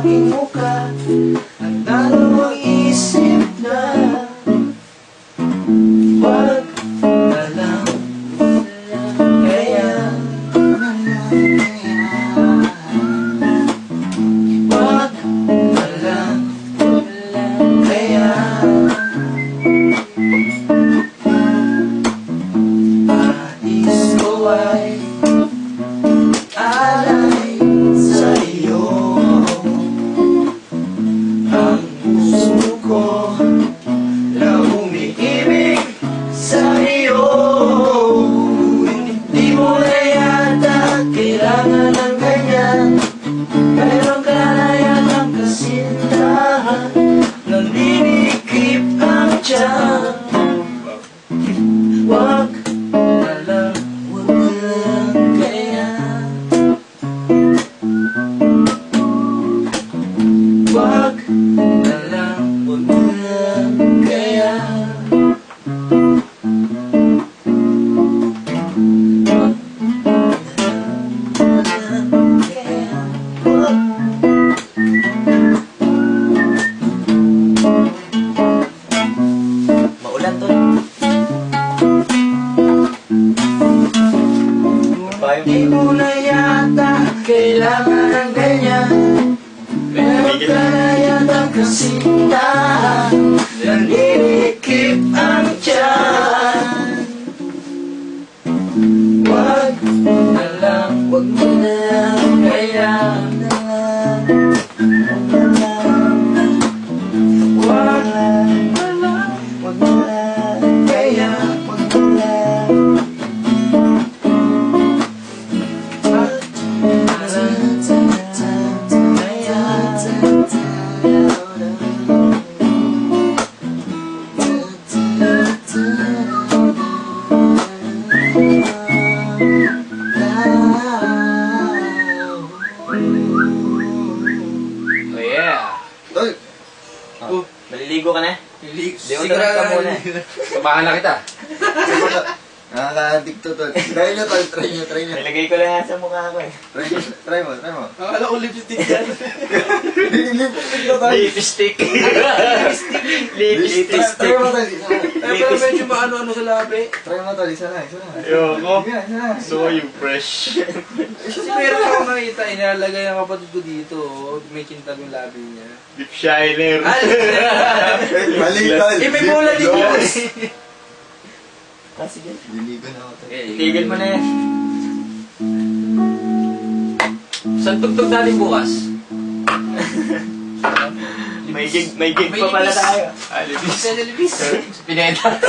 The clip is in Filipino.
aking mukha, ang dalawang isip na wag na lang kaya, wag na lang kaya. Nais ko ay alay sa iyo, ang puso ko na umiibig sa iyo. Di mo na yata kailangan ng ganyan, meron ka na yatang kasintahan, naninikip ang tiyan. Wag na lang, wag na lang kaya, wag na lang, wag na lang kaya, wag na lang kaya, wag. Maulan to. Di mo na yata kailangan ng ganyan, meron ka na yatang kasintahan, naninikip ang tiyan. Wag na lang, wag mo na lang kaya, wag na lang, wag na lang kaya, wag na lang. Oh yeah! Tol! Maliligo ka na? Sigurado ka muna. Samahan na kita. Nakaka-addict to, Tol. Try nyo, Tol. Try nyo. Nilagay ko lang sa mukha ko eh. Try mo. Akala ko lipstick yan. Lipstick na, Tol. Lipstick. Try mo, Tol. Pero medyo maano-ano sa labi. Try mo, Tol. Isa na. Ayoko. Isa na. So yung fresh. Kasi meron ako nakita, inalagay ang kapatid ko dito, may kintab yung labi niya. Lip shiner. Mali, Tol. May bola dito. Sige. Diligo na ako, Tol. Tigil mo na yan. Saan tugtog natin bukas? May gig pa pala tayo. Libis. Pineta.